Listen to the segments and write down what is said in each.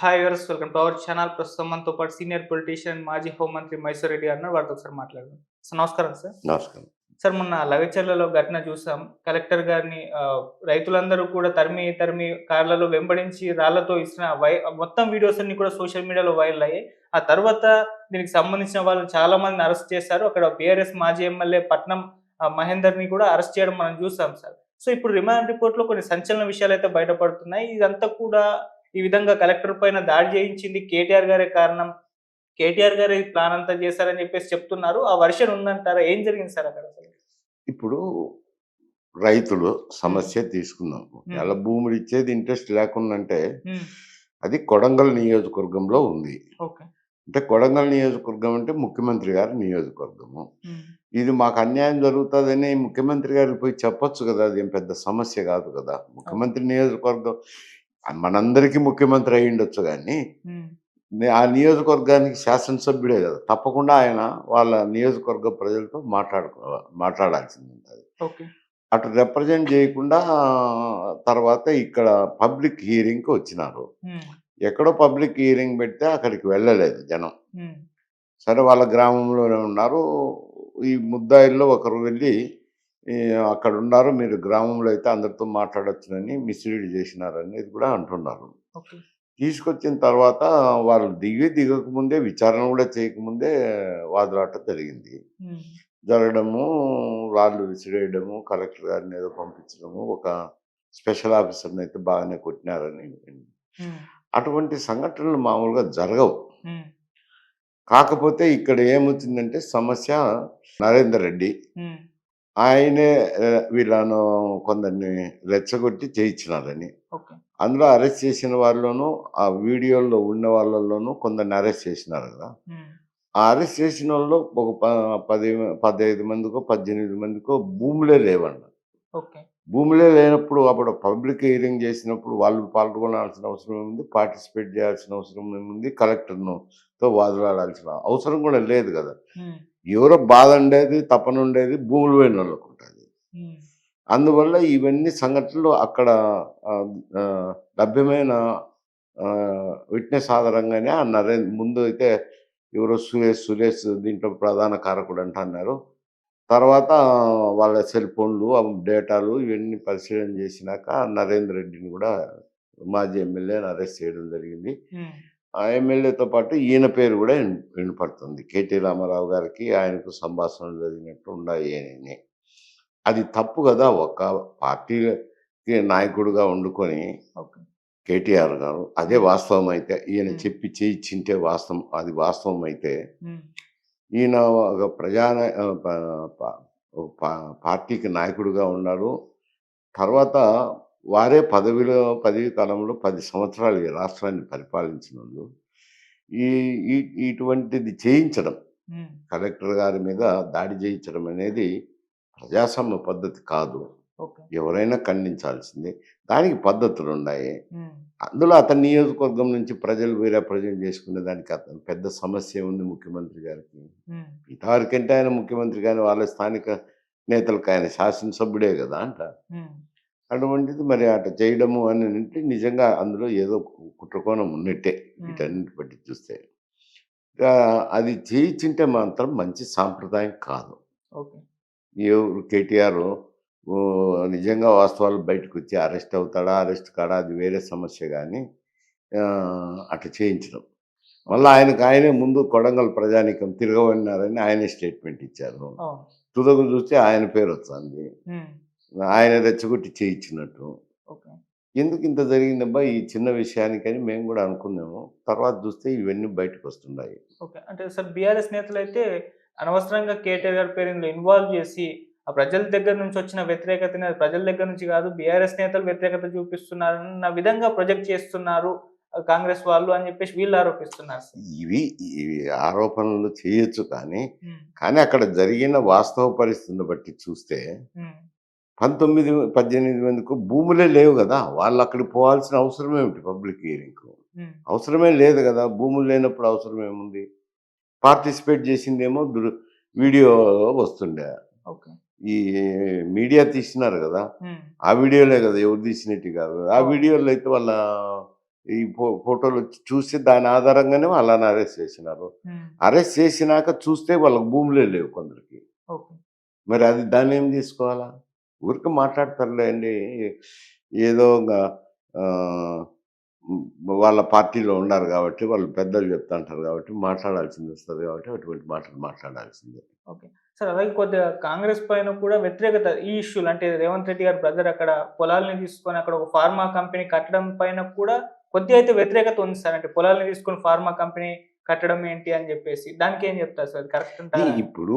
Hi viewers, welcome to our channel. ప్రస్తుతం మనతో పాటు సీనియర్ పొలిటీషియన్, మాజీ హోంమంత్రి మైసూర్ రెడ్డి గారు ఉన్నారు. వారితో ఒకసారి మాట్లాడదాం. సార్ నమస్కారం సార్. నమస్కారం. సార్ మొన్న లగచర్లలో ఘటన చూసాం. కలెక్టర్ గారిని రైతులందరూ కూడా తరిమి, తరిమి కార్లలో వెంబడించి రాళ్లతో ఇసిన మొత్తం వీడియోస్ అన్నీ కూడా సోషల్ మీడియాలో వైరల్ అయ్యాయి. ఆ తర్వాత దీనికి సంబంధించిన వాళ్ళు చాలా మందిని అరెస్ట్ చేశారు. అక్కడ బీఆర్ఎస్ మాజీ ఎమ్మెల్యే పట్నం మహేందర్‌ని కూడా అరెస్ట్ చేయడం మనం చూసాం సార్. సో ఇప్పుడు రిమాండ్ రిపోర్ట్‌లో కొన్ని సంచలన విషయాలైతే బయటపడుతున్నాయి. ఇదంతా కూడా ఈ విధంగా కలెక్టర్ పైన దాడి చేయించింది కేటీఆర్ గారే కారణం. కేటీఆర్ గారే ఈ ప్లాన్ అంతా చేశారని చెప్పేసి చెప్తున్నారు. ఆ వెర్షన్ ఉందంటారా? ఏం జరిగింది సార్ అక్కడ అసలు? ఇప్పుడు రైతులు హ్మ్. సమస్య తీసుకుందాం. హ్మ్. ఎలా భూములు ఇచ్చేది ఇంట్రెస్ట్ లేకుండంటే, హ్మ్. అది కొడంగల్ నియోజకవర్గంలో ఉంది. ఓకే. అంటే కొడంగల్ నియోజకవర్గం అంటే ముఖ్యమంత్రి గారి నియోజకవర్గము. హ్మ్. ఇది మాకు అన్యాయం జరుగుతదని ముఖ్యమంత్రి గారికి పోయి చెప్పొచ్చు గదా! అదేం పెద్ద సమస్య గాదు గదా! అవును. ముఖ్యమంత్రి నియోజకవర్గం మనందరికీ ముఖ్యమంత్రి అయ్యుండొచ్చు గానీ, హ్మ్. ఆ నియోజకవర్గానికి శాసనసభ్యుడే గదా! తప్పకుండా ఆయన వాళ్ళ నియోజకవర్గ ప్రజలతో మాట్లాడాల్సిందుంటది. ఓకే. అటు రిప్రజెంట్ చేయకుండా తర్వాత ఇక్కడ పబ్లిక్ హియరింగ్‌కి వచ్చినారు. హ్మ్. ఎక్కడో పబ్లిక్ హియరింగ్ పెడితే అక్కడికి వెళ్ళలేదు జనం. హ్మ్. సరే వాళ్ళ గ్రామంలోనే ఉన్నారు. ఈ ముద్దాయిల్లో ఒకరు వెళ్ళి ఈ అక్కడున్నారు. మీరు గ్రామంలో అయితే అందరితో మాట్లాడొచ్చునని మిస్‌లీడ్ చేసినారనేది కూడా అంటున్నారు. ఓకే. తీసుకొచ్చిన తర్వాత వాళ్ళు దిగకముందే విచారణ కూడా చేయకముందే వాదులాట జరిగింది. హ్మ్. జరగడము, రాళ్ళు విసిరేయడము, కలెక్టర్ గారిని ఏదో పంపించడము, ఒక స్పెషల్ ఆఫీసర్‌నయితే బాగానే కొట్టినారని హ్మ్. అటువంటి సంఘటనలు మామూలుగా జరగవు. హ్మ్. కాకపోతే ఇక్కడ ఏమొచ్చిందంటే సమస్య నరేందర్ రెడ్డి. హ్మ్. ఆయనే వీళ్ళను కొందరిని రెచ్చగొట్టి చేయించినారని. ఓకే. అందులో అరెస్ట్ చేసిన వాళ్ళలోనూ, ఆ వీడియోలో ఉన్న వాళ్ళలోనూ కొందరిని అరెస్ట్ చేసినారు గదా! హ్మ్. ఆ అరెస్ట్ చేసినోళ్ళు ఒక 15 మందికో, 18 మందికో భూములే లేవంట. ఓకే. భూములే లేనప్పుడు అప్పుడు పబ్లిక్ హియరింగ్ చేసినప్పుడు వాళ్ళు పాల్గొనాల్సిన అవసరం ఏముంది? పార్టిసిపేట్ చేయాల్సిన అవసరం ఏముంది? తో వాదులాడాల్సిన అవసరం కూడా లేదు గదా! హ్మ్. ఎవరో బాధుండేది, తపనుండేది భూములు పోయినోళ్ళకుంటది. హ్మ్. అందువల్ల ఇవన్నీ సంఘటనలు అక్కడ ఆహ్, ఆహ్, లభ్యమైన విట్నెస్ ఆధారంగానే ఆ ముందు అయితే ఎవరో సురేష్ దీంట్లో ప్రధాన కారకుడంట అన్నారు. తర్వాత వాళ్ళ సెల్ ఫోన్‌లు, డేటాలు ఇవన్నీ పరిశీలన చేసినాక నరేందర్ రెడ్డిని గూడా మాజీ ఎమ్మెల్యేని అరెస్ట్ చేయడం జరిగింది. హ్మ్. ఆ ఎమ్మెల్యేతో పాటు ఈయన పేరు గూడా వినపడుతుంది. కేటీ రామారావు గారికి ఆయనకు సంభాషణలు జరిగినట్టు ఉన్నాయని. అది తప్పు గదా! ఒక పార్టీకి నాయకుడిగా వండుకొని ఓకే. కేటీఆర్ గారు అదే హ్మ్. వాస్తవం అయితే ఈయన హ్మ్. చెప్పి చేయించింటే వాస్తవం అది వాస్తవం అయితే హ్మ్. ఈయన ఒక ప ప ఒక పార్టీకి నాయకుడిగా ఉన్నాడు. తర్వాత వారే పదవీ కాలంలో 10 సంవత్సరాలు ఈ రాష్ట్రాన్ని పరిపాలించినోళ్ళు. ఈ ఈ ఇటువంటిది చేయించడం, హ్మ్. కలెక్టర్ గారి మీద దాడి చేయించడం అనేది ప్రజాస్వామ్య పద్ధతి కాదు. ఓకే. ఎవరైనా ఖండించాల్సిందే. దానికి పద్ధతులున్నాయి. హ్మ్. అందులో అతని నియోజకవర్గం నుంచి ప్రజలు రిప్రజెంట్ చేసుకునే దానికి అతను పెద్ద సమస్య ఉంది ముఖ్యమంత్రి గారికి. హ్మ్. ఇంతవరకంటే ఆయన ముఖ్యమంత్రి గాని, వాళ్ళ స్థానిక నేతలకు ఆయన శాసనసభ్యుడే గదా! హ్మ్. అటువంటిది మరి అట్లా చేయడము అనంటే నిజంగా అందులో ఏదో కుట్రకోణం ఉన్నట్టే హ్మ్. వీటన్నిటిని బట్టి చూస్తే. అది చేయించుంటే మాత్రం మంచి సాంప్రదాయం కాదు. ఓకే. ఎవరు కేటీఆర్ నిజంగా వాస్తవాలు బయటకొచ్చి అరెస్ట్ అవుతాడా? అరెస్ట్ కాడా? అది వేరే సమస్య గానీ అట్లా చేయించడం. మళ్ళా ఓకే. ఆయనకు ముందు కొడంగల్ ప్రజానీకం తిరగబడినారని ఆయనే స్టేట్‌మెంట్ ఇచ్చారు. అవును. తుదకు చూస్తే ఆయన పేరొస్తాంది. హ్మ్. ఆయన రెచ్చగొట్టి చేయించినట్టు. ఓకే. ఎందుకింత జరిగిందబ్బా! ఈ చిన్న విషయానికని మేము గూడా అనుకున్నాము. తర్వాత చూస్తే ఇవన్నీ బయటకొస్తున్నాయి. ఓకే. అంటే సార్ బీఆర్ఎస్ నేతలైతే అనవసరంగా కేటీఆర్ గారి పేరు ఇందులో ఇన్వాల్వ్ చేసి, ఆ ప్రజల దగ్గర నుంచి వచ్చిన వ్యతిరేకతని అది ప్రజల దగ్గర నుంచి కాదు బీఆర్ఎస్ నేతలు వ్యతిరేకత చూపిస్తున్నారన్న విధంగా ప్రొజెక్ట్ చేస్తున్నారు కాంగ్రెస్ వాళ్ళు అని చెప్పేసి వీళ్ళు ఆరోపిస్తున్నారు సార్. ఇవి ఈ ఆరోపణలు చేయొచ్చు హ్మ్. కానీ అక్కడ జరిగిన వాస్తవ పరిస్థితిని బట్టి చూస్తే హ్మ్. 19, 18 మందికి భూములే లేవు గదా! వాళ్ళక్కడికి పోవాల్సిన అవసరం ఏమిటి పబ్లిక్ హియరింగ్‌కు? హ్మ్. అవసరమే లేదు గదా! భూములు లేనప్పుడు అవసరం ఏముంది? పార్టిసిపేట్ చేసిందేమో వీడియో వస్తుండే. ఓకే. ఈ మీడియా తీసినారు గదా! హ్మ్. ఆ వీడియోలే గదా! ఎవరు తీసినట్టు గాదు. ఆ అవును. వీడియోలో అయితే వాళ్ళ ఈ ఫోటోలు వచ్చి చూసి దాని ఆధారంగానే వాళ్ళని అరెస్ట్ చేసినారు. హ్మ్. అరెస్ట్ చేసినాక చూస్తే వాళ్ళకి భూములే లేవు కొందరికి. ఓకే. మరి అది దాన్నేం తీసుకోవాలా? ఊరికే మాట్లాడతారులేండి. ఏదో ఆహ్, హ్మ్. వాళ్ళ పార్టీలో ఉన్నారు గాబట్టి, వాళ్ళు పెద్దలు చెప్తాంటారు గాబట్టి, మాట్లాడాల్సిందొస్తది గాబట్టి, అటువంటి మాటలు మాట్లాడాల్సిందే. ఓకే. సార్ అలాగే కొద్దిగా కాంగ్రెస్ పైన కూడా వ్యతిరేకత ఈ ఇష్యూలు అంటే రేవంత్ రెడ్డి గారి బ్రదర్ అక్కడ పొలాల్ని తీసుకొని అక్కడ ఒక ఫార్మా కంపెనీ కట్టడం పైన కూడా కొద్దిగా అయితే వ్యతిరేకత ఉంది సార్. అంటే పొలాల్ని తీసుకొని ఫార్మా కంపెనీ కట్టడం ఏంటి అని జెప్పేసి. దానికేం జెప్తారు సార్? అది కరెక్ట్ అంటారా? ఇప్పుడు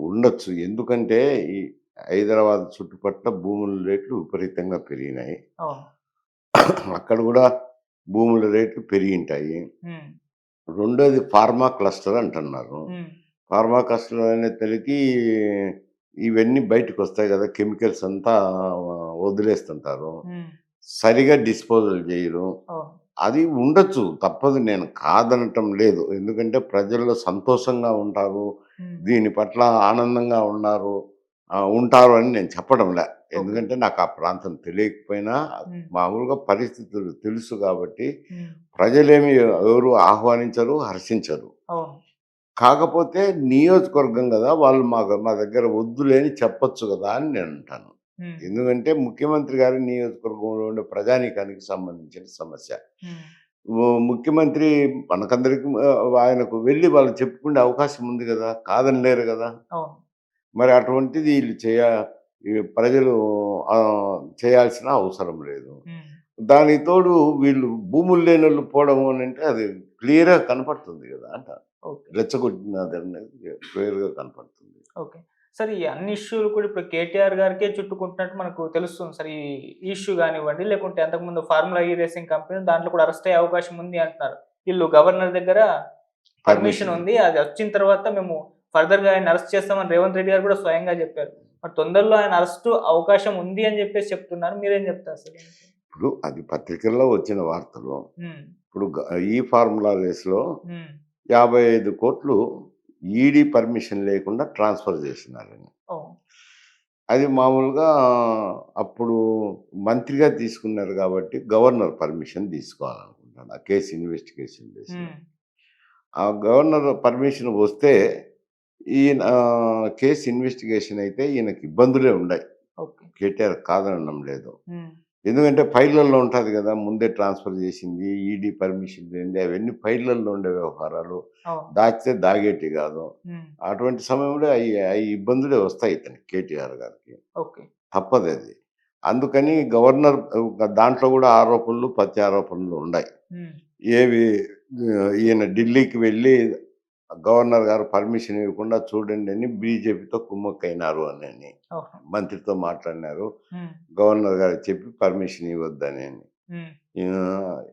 ఉండొచ్చు. ఎందుకంటే, ఈ హైదరాబాద్ చుట్టుపట్ల భూముల రేట్లు విపరీతంగా పెరిగినాయి. అవును. అక్కడ గూడా భూముల రేట్లు పెరిగింటాయి. హ్మ్. రెండోది ఫార్మా క్లస్టర్ అంటున్నారు. హ్మ్. ఫార్మా క్లస్టర్ అనేసరికి ఇవన్నీ బయటకొస్తాయి గదా! కెమికల్స్ అంతా వదిలేస్తుంటారు. హ్మ్. సరిగా డిస్పోజల్ జెయ్యరు. అవును. అది ఉండొచ్చు. తప్పదు, నేను కాదనటం లేదు. ఎందుకంటే ప్రజల్లో సంతోషంగా ఉంటారు. హ్మ్. దీని పట్ల ఆనందంగా ఉన్నారు. ఉంటారు అని నేను చెప్పడంలే. ఓకే. ఎందుకంటే నాకు ఆ ప్రాంతం తెలియకపోయినా హ్మ్. మామూలుగా పరిస్థితులు తెలుసు గాబట్టి, హ్మ్. ప్రజలేమి ఎవరు ఆహ్వానించరు, హర్షించరు. అవును. కాకపోతే నియోజకవర్గం గదా! వాళ్ళు మా దగ్గర వద్దులే అని చెప్పొచ్చు గదా! అని నేనంటాను. హ్మ్. ఎందుకంటే ముఖ్యమంత్రి గారి నియోజకవర్గంలో ఉండే ప్రజానీకానికి సంబంధించిన సమస్య. హ్మ్. ముఖ్యమంత్రి మనకందరికి ఆయనకు వెళ్లి వాళ్ళు చెప్పుకునే అవకాశం ఉంది గదా! కాదనలేరు గదా! అవును. మరి అటువంటిది ఈళ్ళు ఈ ప్రజలు చేయాల్సిన అవసరం లేదు. హ్మ్. దానికి తోడు వీళ్ళు భూములు లేనోళ్ళు పోవడం అనంటే అది క్లియర్‌గా కనపడుతుంది గదా! ఓకే. రెచ్చగొట్టినదనేది క్లియర్‌గా కనపడుతుంది. ఓకే. సార్ ఈ అన్ని ఇష్యూలు కూడా ఇప్పుడు కేటీఆర్ గారికే చుట్టుకుంటున్నట్టు మనకు తెలుస్తుంది సార్. ఈ ఇష్యూ గానివ్వండి, లేకుంటే అంతకుముందు ఫార్ములా ఈ రేసింగ్ కంపెనీ దాంట్లో కూడా అరెస్ట్ అయ్యే అవకాశం ఉంది అంటున్నారు. ఈళ్ళు గవర్నర్ దగ్గర పర్మిషన్ పర్మిషన్. ఉంది. అది వచ్చిన తర్వాత మేము ఫర్దర్‌గా ఆయన్ని అరెస్ట్ చేస్తామని రేవంత్ రెడ్డి గారు కూడా స్వయంగా చెప్పారు. మరి తొందరలో ఆయన అరెస్టు అవకాశం ఉంది అని చెప్పేసి చెప్తున్నారు. మీరేం చెప్తారు సార్ దీనికి? ఇప్పుడు అది పత్రికల్లో వచ్చిన వార్తలు. హ్మ్. ఇప్పుడు ఈ ఫార్ములా రేస్‌లో హ్మ్. 55,00,00,000 ఈడీ పర్మిషన్ లేకుండా ట్రాన్స్‌ఫర్ చేసినారండి. ఓహ్! అది మామూలుగా అప్పుడు మంత్రిగా తీసుకున్నారు గాబట్టి గవర్నర్ పర్మిషన్ తీసుకోవాలనుకుంటాను. ఆ కేస్ ఇన్వెస్టిగేషన్ హ్మ్. చేసినప్పుడు. ఆ గవర్నర్ పర్మిషన్ వస్తే ఈయన కేస్ ఇన్వెస్టిగేషన్ అయితే ఈయనకి ఇబ్బందులే ఉండాయి. ఓకే. కేటీఆర్ కాదనడం లేదు. హ్మ్. ఎందుకంటే ఫైల్‌లలో ఉంటది గదా! ముందే ట్రాన్స్‌ఫర్ చేసింది, ఈడీ పర్మిషన్ లేనిది అవన్నీ ఫైల్‌లలో ఉండే వ్యవహారాలు. అవును. దాచితే దాగేటివి గాదు. హ్మ్. అటువంటి సమయంలో అయి ఇబ్బందులే వస్తాయి ఇతనికి, కేటీఆర్ గారికి. ఓకే. తప్పదది. అందుకని గవర్నర్ దాంట్లో గూడా ఆరోపణలు, ప్రత్యారోపణలు ఉండాయి. హ్మ్. ఏవి ఈయన ఢిల్లీకి వెళ్ళి గవర్నర్ గారు పర్మిషన్ ఇవ్వకుండా చూడండని బీజేపీతో కుమ్మక్కయినారు అనని. ఓహో! మంత్రితో మాట్లాడినారు. హ్మ్. గవర్నర్ గారికి చెప్పి పర్మిషన్ ఇవ్వద్దనని. హ్మ్.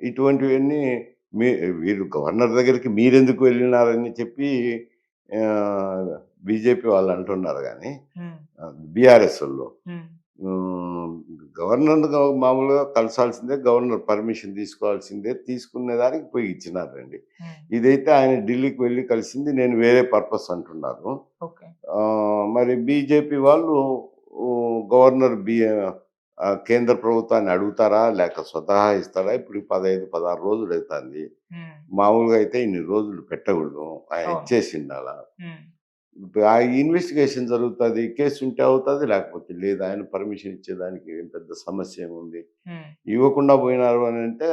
ఇటువంటివన్నీ మీ వీళ్ళు గవర్నర్ దగ్గరికి మీరెందుకు వెళ్ళినారని చెప్పి ఆహ్, బీజేపీ వాళ్ళు అంటున్నారు గానీ, హ్మ్. బీఆర్ఎసోళ్ళు. హ్మ్. హ్మ్. గవర్నర్‌ని మామూలుగా కలిసాల్సిందే, గవర్నర్ పర్మిషన్ తీసుకోవాల్సిందే. తీసుకునే దానికి పోయి ఇచ్చినారండి. హ్మ్. ఇదైతే ఆయన ఢిల్లీకి వెళ్లి కలిసింది నేను వేరే పర్పస్ అంటున్నారు. ఓకే. మరి బీజేపీ వాళ్ళు గవర్నర్ కేంద్ర ప్రభుత్వాన్ని అడుగుతారా? లేక స్వతహా ఇస్తారా? ఇప్పుడు 15, 16 రోజులైతాంది. హ్మ్. మామూలుగా అయితే ఇన్ని రోజులు పెట్టకూడదు. ఆయన అవును. ఇచ్చేసిండాల. హ్మ్. ఇప్పుడు ఆ ఇన్వెస్టిగేషన్ జరుగుతది. కేస్ ఉంటే అవుతది. లేకపోతే లేదు. ఆయన పర్మిషన్ ఇచ్చేదానికి ఏం పెద్ద సమస్య ఏముంది? హ్మ్. ఇవ్వకుండా పోయినారు అనంటే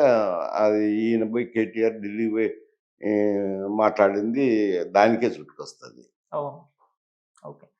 అది ఈయన పోయి కేటీఆర్ ఢిల్లీ పోయి మాట్లాడింది దానికే చుట్టుకొస్తది. అవును. ఓకే.